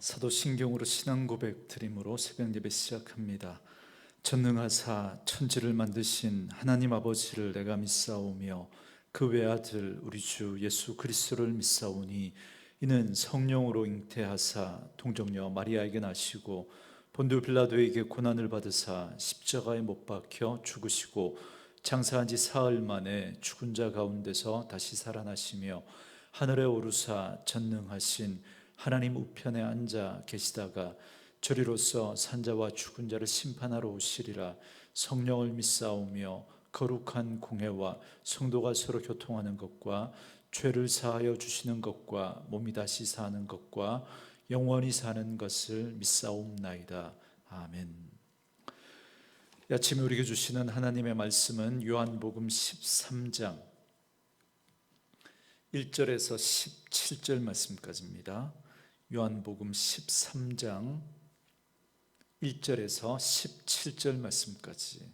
사도신경으로 신앙 고백 드림으로 새벽 예배 시작합니다. 전능하사 천지를 만드신 하나님 아버지를 내가 믿사오며 그 외아들 우리 주 예수 그리스도를 믿사오니 이는 성령으로 잉태하사 동정녀 마리아에게 나시고 본디오 빌라도에게 고난을 받으사 십자가에 못 박혀 죽으시고 장사한 지 사흘 만에 죽은 자 가운데서 다시 살아나시며 하늘에 오르사 전능하신 하나님 우편에 앉아 계시다가 저리로서 산자와 죽은 자를 심판하러 오시리라. 성령을 믿사오며 거룩한 공회와 성도가 서로 교통하는 것과 죄를 사하여 주시는 것과 몸이 다시 사는 것과 영원히 사는 것을 믿사옵나이다. 아멘. 이 아침에 우리에게 주시는 하나님의 말씀은 요한복음 13장 1절에서 17절 말씀까지입니다. 요한복음 13장 1절에서 17절 말씀까지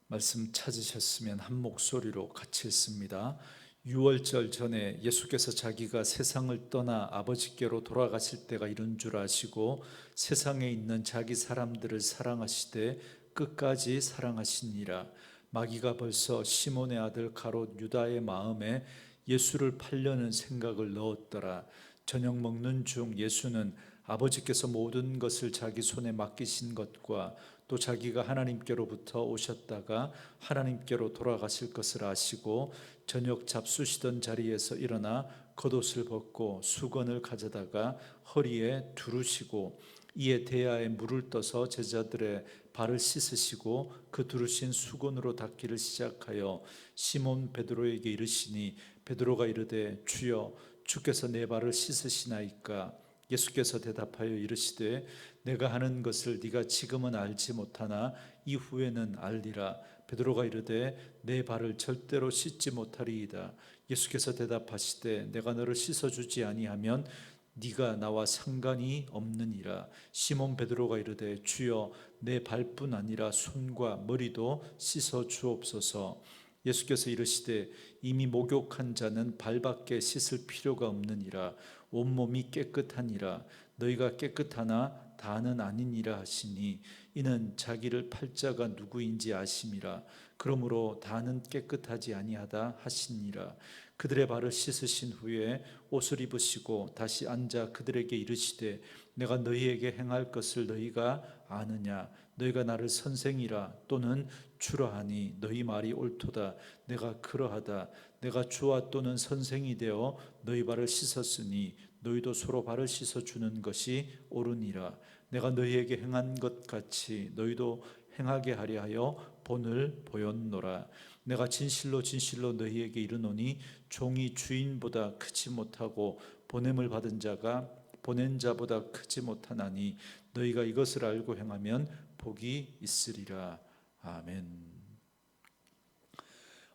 말씀 찾으셨으면 한 목소리로 같이 읽습니다. 유월절 전에 예수께서 자기가 세상을 떠나 아버지께로 돌아가실 때가 이른 줄 아시고 세상에 있는 자기 사람들을 사랑하시되 끝까지 사랑하시니라. 마귀가 벌써 시몬의 아들 가롯 유다의 마음에 예수를 팔려는 생각을 넣었더라. 저녁 먹는 중 예수는 아버지께서 모든 것을 자기 손에 맡기신 것과 또 자기가 하나님께로부터 오셨다가 하나님께로 돌아가실 것을 아시고 저녁 잡수시던 자리에서 일어나 겉옷을 벗고 수건을 가져다가 허리에 두르시고 이에 대야에 물을 떠서 제자들의 발을 씻으시고 그 두르신 수건으로 닦기를 시작하여 시몬 베드로에게 이르시니 베드로가 이르되 주여 주께서 내 발을 씻으시나이까. 예수께서 대답하여 이르시되 내가 하는 것을 네가 지금은 알지 못하나 이후에는 알리라. 베드로가 이르되 내 발을 절대로 씻지 못하리이다. 예수께서 대답하시되 내가 너를 씻어주지 아니하면 네가 나와 상관이 없느니라. 시몬 베드로가 이르되 주여 내 발뿐 아니라 손과 머리도 씻어 주옵소서. 예수께서 이르시되 이미 목욕한 자는 발밖에 씻을 필요가 없느니라. 온몸이 깨끗하니라. 너희가 깨끗하나 다는 아니니라 하시니 이는 자기를 팔 자가 누구인지 아심이라. 그러므로 다는 깨끗하지 아니하다 하시니라. 그들의 발을 씻으신 후에 옷을 입으시고 다시 앉아 그들에게 이르시되 내가 너희에게 행할 것을 너희가 아느냐. 너희가 나를 선생이라 또는 주라 하니 너희 말이 옳도다. 내가 그러하다. 내가 주와 또는 선생이 되어 너희 발을 씻었으니 너희도 서로 발을 씻어주는 것이 옳으니라. 내가 너희에게 행한 것 같이 너희도 행하게 하려 하여 본을 보였노라. 내가 진실로 진실로 너희에게 이르노니 종이 주인보다 크지 못하고 보냄을 받은 자가 보낸 자보다 크지 못하나니 너희가 이것을 알고 행하면 복이 있으리라. 아멘.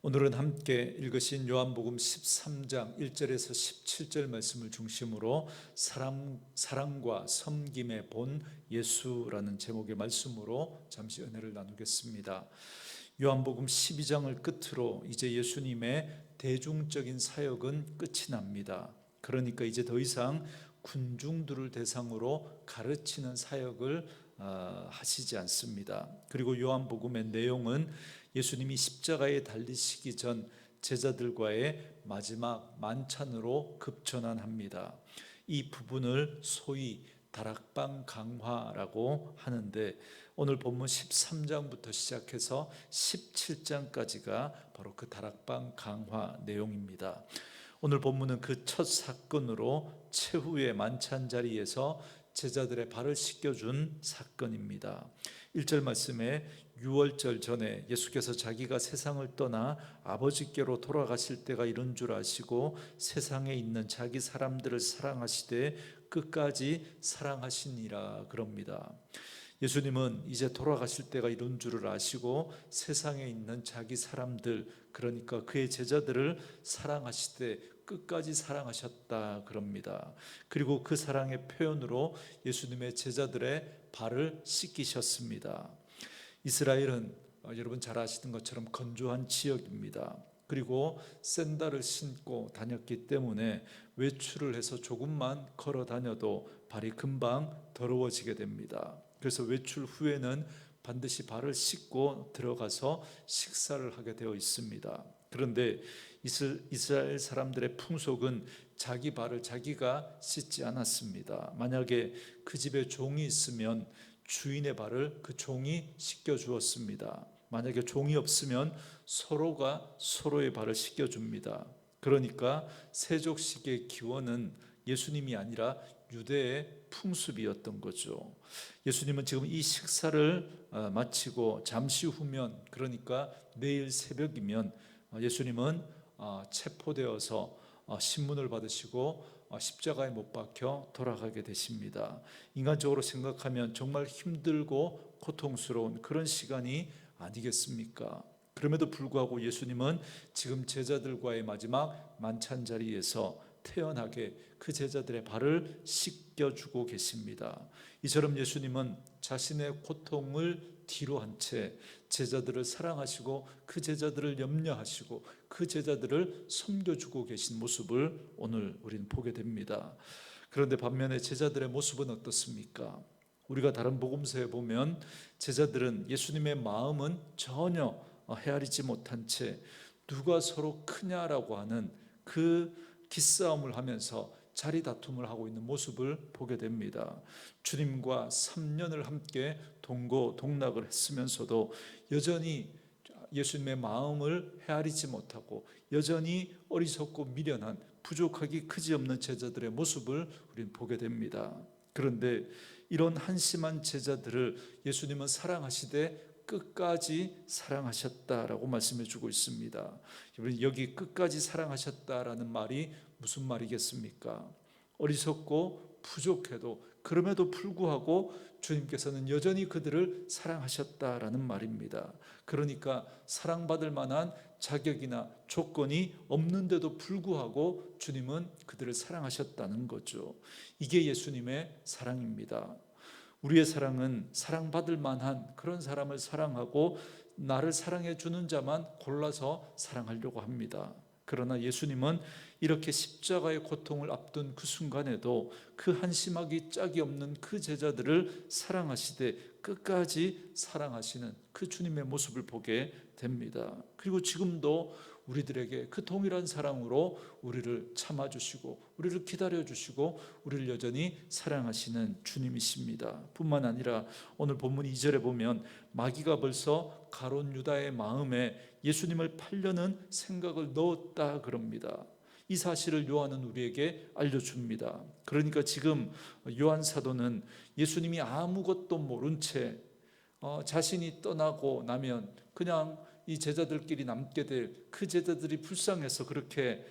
오늘은 함께 읽으신 요한복음 13장 1절에서 17절 말씀을 중심으로 사랑과 섬김의 본 예수라는 제목의 말씀으로 잠시 은혜를 나누겠습니다. 요한복음 12장을 끝으로 이제 예수님의 대중적인 사역은 끝이 납니다. 그러니까 이제 더 이상 군중들을 대상으로 가르치는 사역을 하시지 않습니다. 그리고 요한복음의 내용은 예수님이 십자가에 달리시기 전 제자들과의 마지막 만찬으로 급전환합니다. 이 부분을 소위 다락방 강화라고 하는데 오늘 본문 13장부터 시작해서 17장까지가 바로 그 다락방 강화 내용입니다. 오늘 본문은 그 첫 사건으로 최후의 만찬 자리에서 제자들의 발을 씻겨준 사건입니다. 1절 말씀에 유월절 전에 예수께서 자기가 세상을 떠나 아버지께로 돌아가실 때가 이른 줄 아시고 세상에 있는 자기 사람들을 사랑하시되 끝까지 사랑하시니라 그럽니다. 예수님은 이제 돌아가실 때가 이른 줄을 아시고 세상에 있는 자기 사람들, 그러니까 그의 제자들을 사랑하시되 끝까지 사랑하셨다 그럽니다. 그리고 그 사랑의 표현으로 예수님의 제자들의 발을 씻기셨습니다. 이스라엘은 여러분 잘 아시는 것처럼 건조한 지역입니다. 그리고 샌들을 신고 다녔기 때문에 외출을 해서 조금만 걸어 다녀도 발이 금방 더러워지게 됩니다. 그래서 외출 후에는 반드시 발을 씻고 들어가서 식사를 하게 되어 있습니다. 그런데 이스라엘 사람들의 풍속은 자기 발을 자기가 씻지 않았습니다. 만약에 그 집에 종이 있으면 주인의 발을 그 종이 씻겨 주었습니다. 만약에 종이 없으면 서로가 서로의 발을 씻겨줍니다. 그러니까 세족식의 기원은 예수님이 아니라 유대의 풍습이었던 거죠. 예수님은 지금 이 식사를 마치고 잠시 후면, 그러니까 내일 새벽이면 예수님은 체포되어서 신문을 받으시고 십자가에 못 박혀 돌아가게 되십니다. 인간적으로 생각하면 정말 힘들고 고통스러운 그런 시간이 아니겠습니까? 그럼에도 불구하고 예수님은 지금 제자들과의 마지막 만찬 자리에서 태연하게 그 제자들의 발을 씻겨주고 계십니다. 이처럼 예수님은 자신의 고통을 뒤로 한 채 제자들을 사랑하시고 그 제자들을 염려하시고 그 제자들을 섬겨주고 계신 모습을 오늘 우리는 보게 됩니다. 그런데 반면에 제자들의 모습은 어떻습니까? 우리가 다른 복음서에 보면 제자들은 예수님의 마음은 전혀 헤아리지 못한 채 누가 서로 크냐라고 하는 그 기싸움을 하면서 자리 다툼을 하고 있는 모습을 보게 됩니다. 주님과 3년을 함께 동고동락을 했으면서도 여전히 예수님의 마음을 헤아리지 못하고 여전히 어리석고 미련한 부족하기 그지없는 제자들의 모습을 우리는 보게 됩니다. 그런데 이런 한심한 제자들을 예수님은 사랑하시되 끝까지 사랑하셨다라고 말씀해 주고 있습니다. 여기 끝까지 사랑하셨다라는 말이 무슨 말이겠습니까? 어리석고 부족해도 그럼에도 불구하고 주님께서는 여전히 그들을 사랑하셨다라는 말입니다. 그러니까 사랑받을 만한 자격이나 조건이 없는데도 불구하고 주님은 그들을 사랑하셨다는 거죠. 이게 예수님의 사랑입니다. 우리의 사랑은 사랑받을 만한 그런 사람을 사랑하고 나를 사랑해 주는 자만 골라서 사랑하려고 합니다. 그러나 예수님은 이렇게 십자가의 고통을 앞둔 그 순간에도 그 한심하기 짝이 없는 그 제자들을 사랑하시되 끝까지 사랑하시는 그 주님의 모습을 보게 됩니다. 그리고 지금도 우리들에게 그 동일한 사랑으로 우리를 참아주시고 우리를 기다려주시고 우리를 여전히 사랑하시는 주님이십니다. 뿐만 아니라 오늘 본문 2절에 보면 마귀가 벌써 가룟 유다의 마음에 예수님을 팔려는 생각을 넣었다 그럽니다. 이 사실을 요한은 우리에게 알려줍니다. 그러니까 지금 요한 사도는 예수님이 아무것도 모른 채 자신이 떠나고 나면 그냥 이 제자들끼리 남게 될 그 제자들이 불쌍해서 그렇게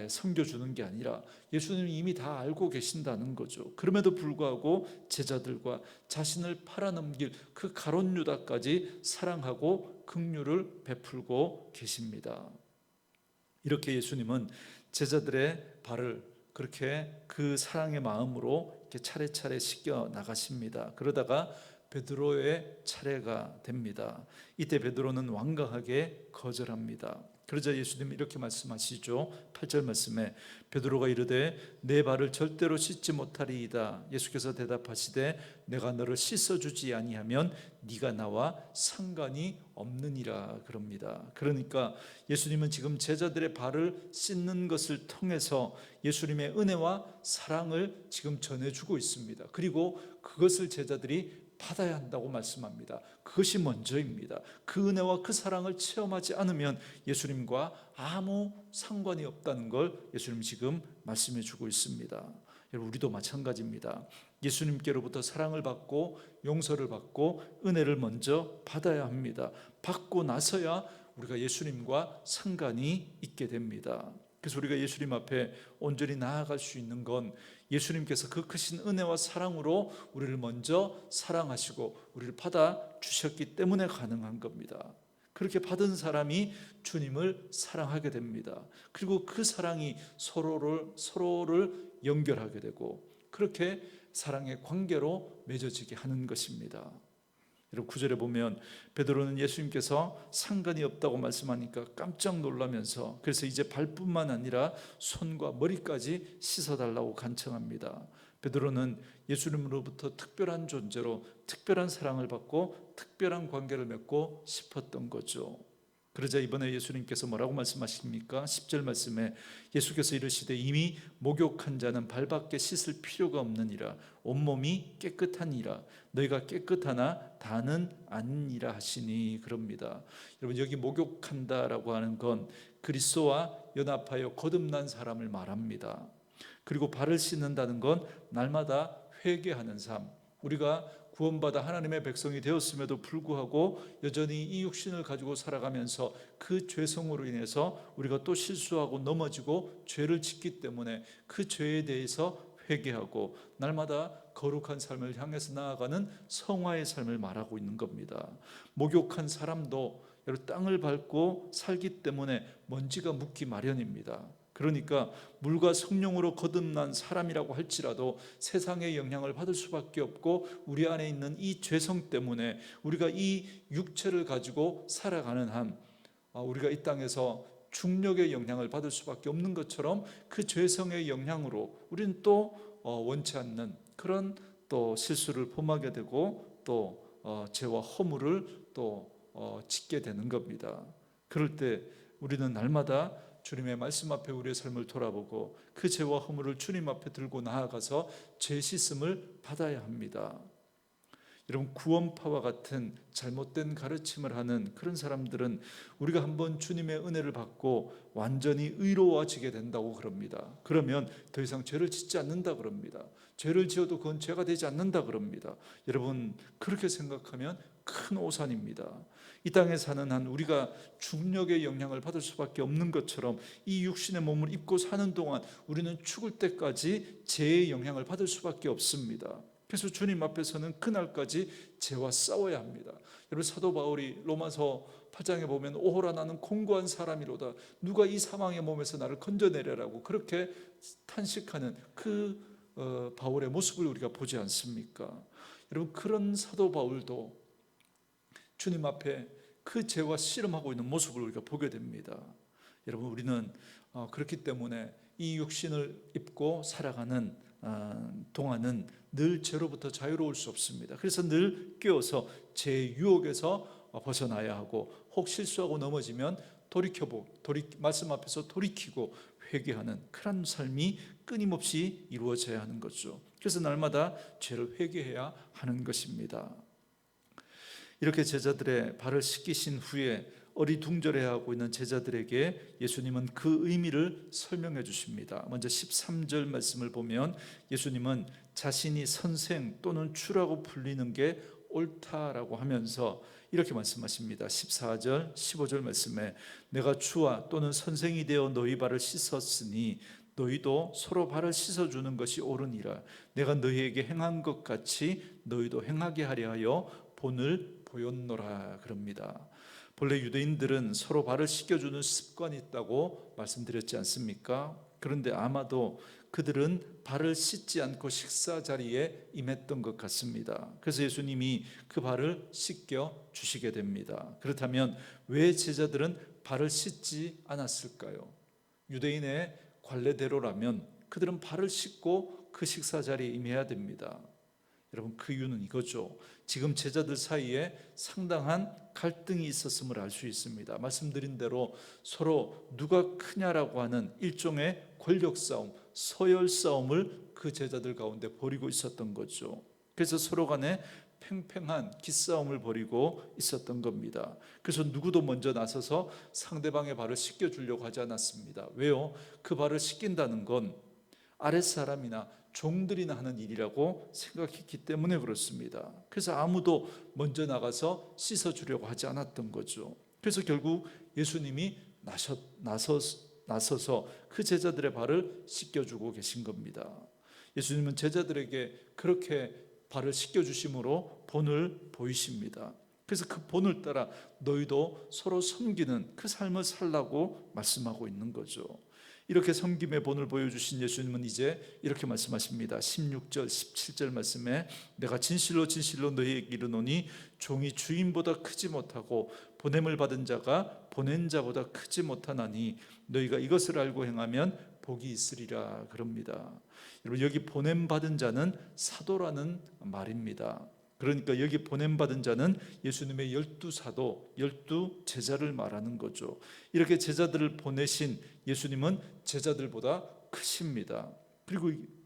섬겨주는 게 아니라 예수님이 이미 다 알고 계신다는 거죠. 그럼에도 불구하고 제자들과 자신을 팔아넘길 그 가룟 유다까지 사랑하고 긍휼을 베풀고 계십니다. 이렇게 예수님은 제자들의 발을 그렇게 그 사랑의 마음으로 이렇게 차례차례 씻겨 나가십니다. 그러다가 베드로의 차례가 됩니다. 이때 베드로는 완강하게 거절합니다. 그러자 예수님이 이렇게 말씀하시죠. 8절 말씀에 베드로가 이르되 내 발을 절대로 씻지 못하리이다. 예수께서 대답하시되 내가 너를 씻어주지 아니하면 네가 나와 상관이 없느니라 그럽니다. 그러니까 예수님은 지금 제자들의 발을 씻는 것을 통해서 예수님의 은혜와 사랑을 지금 전해주고 있습니다. 그리고 그것을 제자들이 받아야 한다고 말씀합니다. 그것이 먼저입니다. 그 은혜와 그 사랑을 체험하지 않으면 예수님과 아무 상관이 없다는 걸 예수님 지금 말씀해 주고 있습니다. 여러분, 우리도 마찬가지입니다. 예수님께로부터 사랑을 받고 용서를 받고 은혜를 먼저 받아야 합니다. 받고 나서야 우리가 예수님과 상관이 있게 됩니다. 그래서 우리가 예수님 앞에 온전히 나아갈 수 있는 건 예수님께서 그 크신 은혜와 사랑으로 우리를 먼저 사랑하시고 우리를 받아 주셨기 때문에 가능한 겁니다. 그렇게 받은 사람이 주님을 사랑하게 됩니다. 그리고 그 사랑이 서로를 연결하게 되고 그렇게 사랑의 관계로 맺어지게 하는 것입니다. 여러분 9절에 보면 베드로는 예수님께서 상관이 없다고 말씀하니까 깜짝 놀라면서 그래서 이제 발뿐만 아니라 손과 머리까지 씻어달라고 간청합니다. 베드로는 예수님으로부터 특별한 존재로 특별한 사랑을 받고 특별한 관계를 맺고 싶었던 거죠. 그러자 이번에 예수님께서 뭐라고 말씀하십니까? 10절 말씀에 예수께서 이르시되 이미 목욕한 자는 발밖에 씻을 필요가 없느니라 온몸이 깨끗하니라 너희가 깨끗하나 다는 아니니라 하시니 그럽니다. 여러분 여기 목욕한다라고 하는 건 그리스도와 연합하여 거듭난 사람을 말합니다. 그리고 발을 씻는다는 건 날마다 회개하는 삶, 우리가 구원받아 하나님의 백성이 되었음에도 불구하고 여전히 이 육신을 가지고 살아가면서 그 죄성으로 인해서 우리가 또 실수하고 넘어지고 죄를 짓기 때문에 그 죄에 대해서 회개하고 날마다 거룩한 삶을 향해서 나아가는 성화의 삶을 말하고 있는 겁니다. 목욕한 사람도 땅을 밟고 살기 때문에 먼지가 묻기 마련입니다. 그러니까 물과 성령으로 거듭난 사람이라고 할지라도 세상의 영향을 받을 수밖에 없고 우리 안에 있는 이 죄성 때문에 우리가 이 육체를 가지고 살아가는 한 우리가 이 땅에서 중력의 영향을 받을 수밖에 없는 것처럼 그 죄성의 영향으로 우리는 또 원치 않는 그런 또 실수를 범하게 되고 또 죄와 허물을 또 짓게 되는 겁니다. 그럴 때 우리는 날마다 주님의 말씀 앞에 우리의 삶을 돌아보고 그 죄와 허물을 주님 앞에 들고 나아가서 죄 씻음을 받아야 합니다. 여러분 구원파와 같은 잘못된 가르침을 하는 그런 사람들은 우리가 한번 주님의 은혜를 받고 완전히 의로워지게 된다고 그럽니다. 그러면 더 이상 죄를 짓지 않는다 그럽니다. 죄를 지어도 그건 죄가 되지 않는다 그럽니다. 여러분 그렇게 생각하면 큰 오산입니다. 이 땅에 사는 한 우리가 중력의 영향을 받을 수밖에 없는 것처럼 이 육신의 몸을 입고 사는 동안 우리는 죽을 때까지 죄의 영향을 받을 수밖에 없습니다. 그래서 주님 앞에서는 그날까지 죄와 싸워야 합니다. 여러분 사도 바울이 로마서 8장에 보면 오호라 나는 공고한 사람이로다 누가 이 사망의 몸에서 나를 건져내려라고 그렇게 탄식하는 그 바울의 모습을 우리가 보지 않습니까? 여러분 그런 사도 바울도 주님 앞에 그 죄와 씨름하고 있는 모습을 우리가 보게 됩니다. 여러분 우리는 그렇기 때문에 이 육신을 입고 살아가는 동안은 늘 죄로부터 자유로울 수 없습니다. 그래서 늘 깨어서 죄의 유혹에서 벗어나야 하고 혹 실수하고 넘어지면 말씀 앞에서 돌이키고 회개하는 그런 삶이 끊임없이 이루어져야 하는 거죠. 그래서 날마다 죄를 회개해야 하는 것입니다. 이렇게 제자들의 발을 씻기신 후에 어리둥절해하고 있는 제자들에게 예수님은 그 의미를 설명해 주십니다. 먼저 13절 말씀을 보면 예수님은 자신이 선생 또는 주라고 불리는 게 옳다라고 하면서 이렇게 말씀하십니다. 14절 15절 말씀에 내가 주와 또는 선생이 되어 너희 발을 씻었으니 너희도 서로 발을 씻어주는 것이 옳으니라. 내가 너희에게 행한 것 같이 너희도 행하게 하려 하여 본을 보였노라 그럽니다. 본래 유대인들은 서로 발을 씻겨주는 습관이 있다고 말씀드렸지 않습니까? 그런데 아마도 그들은 발을 씻지 않고 식사 자리에 임했던 것 같습니다. 그래서 예수님이 그 발을 씻겨 주시게 됩니다. 그렇다면 왜 제자들은 발을 씻지 않았을까요? 유대인의 관례대로라면 그들은 발을 씻고 그 식사 자리에 임해야 됩니다. 여러분 그 이유는 이거죠. 지금 제자들 사이에 상당한 갈등이 있었음을 알 수 있습니다. 말씀드린 대로 서로 누가 크냐라고 하는 일종의 권력 싸움, 서열 싸움을 그 제자들 가운데 벌이고 있었던 거죠. 그래서 서로 간에 팽팽한 기싸움을 벌이고 있었던 겁니다. 그래서 누구도 먼저 나서서 상대방의 발을 씻겨주려고 하지 않았습니다. 왜요? 그 발을 씻긴다는 건 아랫사람이나 종들이나 하는 일이라고 생각했기 때문에 그렇습니다. 그래서 아무도 먼저 나가서 씻어주려고 하지 않았던 거죠. 그래서 결국 예수님이 나서서 그 제자들의 발을 씻겨주고 계신 겁니다. 예수님은 제자들에게 그렇게 발을 씻겨주심으로 본을 보이십니다. 그래서 그 본을 따라 너희도 서로 섬기는 그 삶을 살라고 말씀하고 있는 거죠. 이렇게 섬김의 본을 보여주신 예수님은 이제 이렇게 말씀하십니다. 16절 17절 말씀에 내가 진실로 진실로 너희에게 이르노니 종이 주인보다 크지 못하고 보냄을 받은 자가 보낸 자보다 크지 못하나니 너희가 이것을 알고 행하면 복이 있으리라 그럽니다. 여러분, 여기 보냄받은 자는 사도라는 말입니다. 그러니까 여기 보냄받은 자는 예수님의 12사도, 12제자를 말하는 거죠. 이렇게 제자들을 보내신 예수님은 제자들보다 크십니다.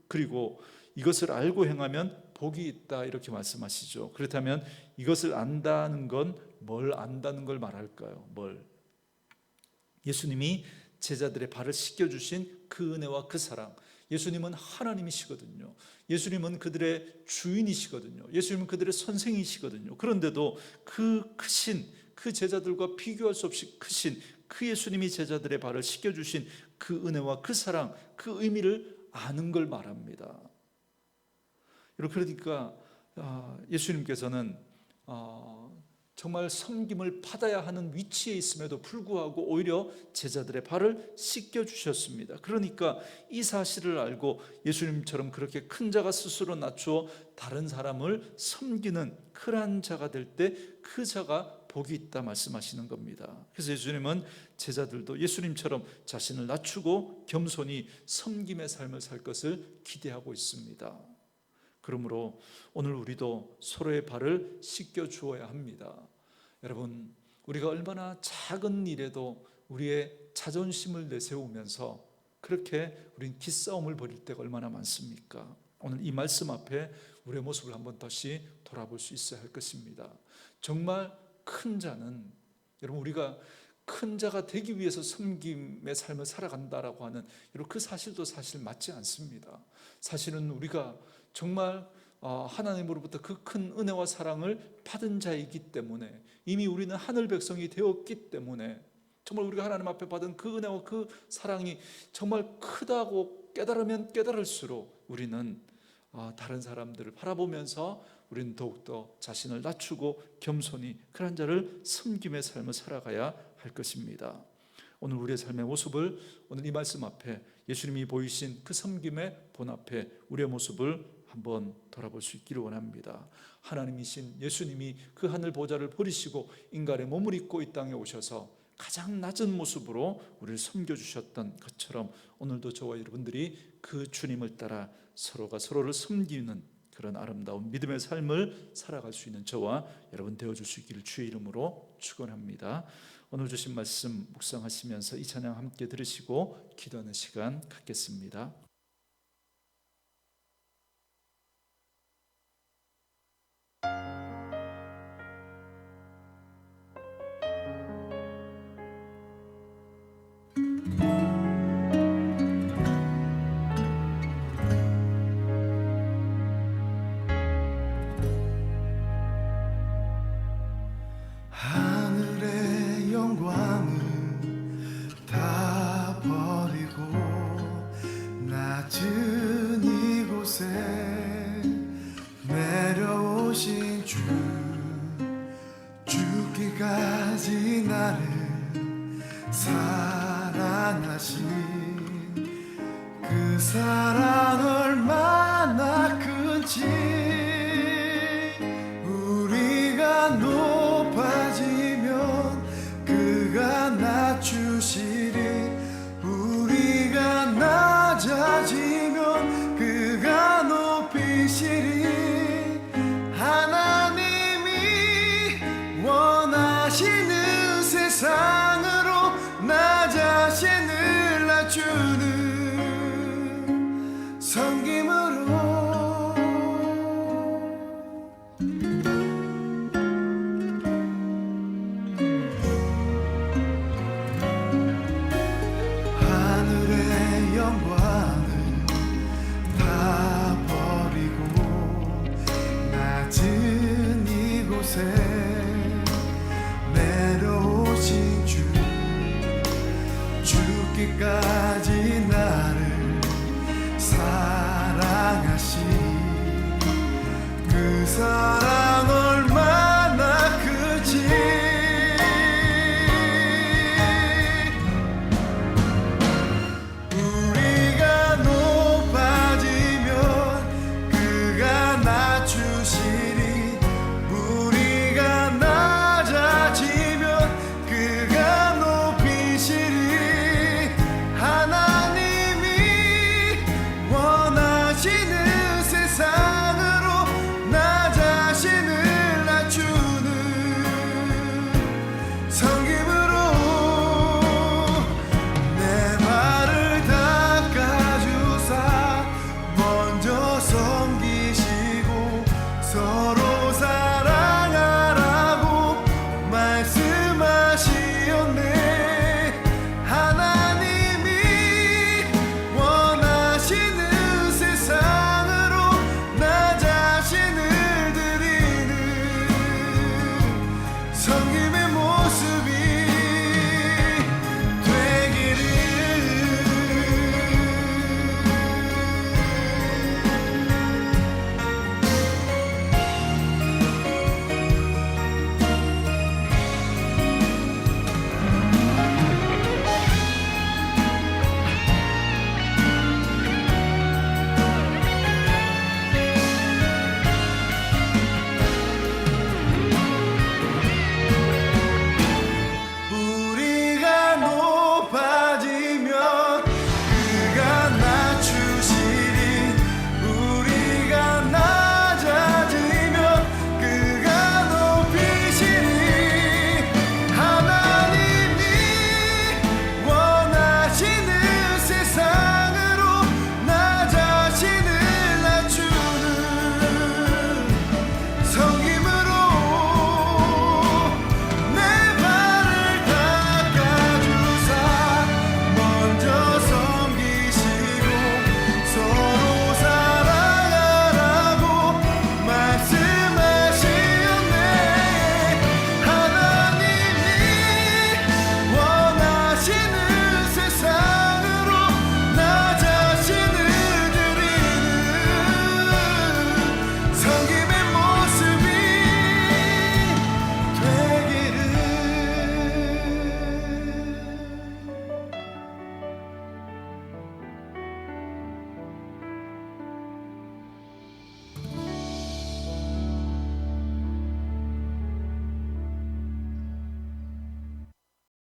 그리고 이것을 알고 행하면 복이 있다 이렇게 말씀하시죠. 그렇다면 이것을 안다는 건 뭘 안다는 걸 말할까요? 뭘? 예수님이 제자들의 발을 씻겨주신 그 은혜와 그 사랑, 예수님은 하나님이시거든요. 예수님은 그들의 주인이시거든요. 예수님은 그들의 선생이시거든요. 그런데도 그 크신, 그 제자들과 비교할 수 없이 크신 그 예수님이 제자들의 발을 씻겨주신 그 은혜와 그 사랑, 그 의미를 아는 걸 말합니다. 그러니까 예수님께서는 정말 섬김을 받아야 하는 위치에 있음에도 불구하고 오히려 제자들의 발을 씻겨주셨습니다. 그러니까 이 사실을 알고 예수님처럼 그렇게 큰 자가 스스로 낮추어 다른 사람을 섬기는 그러한 자가 될 때 그 자가 복이 있다 말씀하시는 겁니다. 그래서 예수님은 제자들도 예수님처럼 자신을 낮추고 겸손히 섬김의 삶을 살 것을 기대하고 있습니다. 그러므로 오늘 우리도 서로의 발을 씻겨 주어야 합니다. 여러분, 우리가 얼마나 작은 일에도 우리의 자존심을 내세우면서 그렇게 우린 기싸움을 벌일 때가 얼마나 많습니까? 오늘 이 말씀 앞에 우리의 모습을 한번 다시 돌아볼 수 있어야 할 것입니다. 정말 큰 자는, 여러분, 우리가 큰 자가 되기 위해서 섬김의 삶을 살아간다라고 하는 그 사실도 사실 맞지 않습니다. 사실은 우리가 정말 하나님으로부터 그 큰 은혜와 사랑을 받은 자이기 때문에, 이미 우리는 하늘 백성이 되었기 때문에, 정말 우리가 하나님 앞에 받은 그 은혜와 그 사랑이 정말 크다고 깨달으면 깨달을수록 우리는 다른 사람들을 바라보면서 우리는 더욱더 자신을 낮추고 겸손히 그런 자를 섬김의 삶을 살아가야 할 것입니다. 오늘 우리의 삶의 모습을, 오늘 이 말씀 앞에 예수님이 보이신 그 섬김의 본 앞에 우리의 모습을 한번 돌아볼 수 있기를 원합니다. 하나님이신 예수님이 그 하늘 보좌를 버리시고 인간의 몸을 입고 이 땅에 오셔서 가장 낮은 모습으로 우리를 섬겨주셨던 것처럼 오늘도 저와 여러분들이 그 주님을 따라 서로가 서로를 섬기는 그런 아름다운 믿음의 삶을 살아갈 수 있는 저와 여러분 되어줄 수 있기를 주의 이름으로 축원합니다. 오늘 주신 말씀 묵상하시면서 이 찬양 함께 들으시고 기도하는 시간 갖겠습니다. 하늘의 영광을 다 버리고 낮은 이곳에 내려오신 주, 죽기까지 나를 사랑하신 그 사랑 얼마나 큰지 우리가 높아지면 그가 낮추시리, 우리가 낮아지면 그가 높이시리. 하나님이 원하시는 세상으로 나 자신을 낮추는 섬김으로 하늘의 영광을 다 버리고 낮은 이곳에 내려오신 주, 죽기까지 나를 사랑하신 그 사랑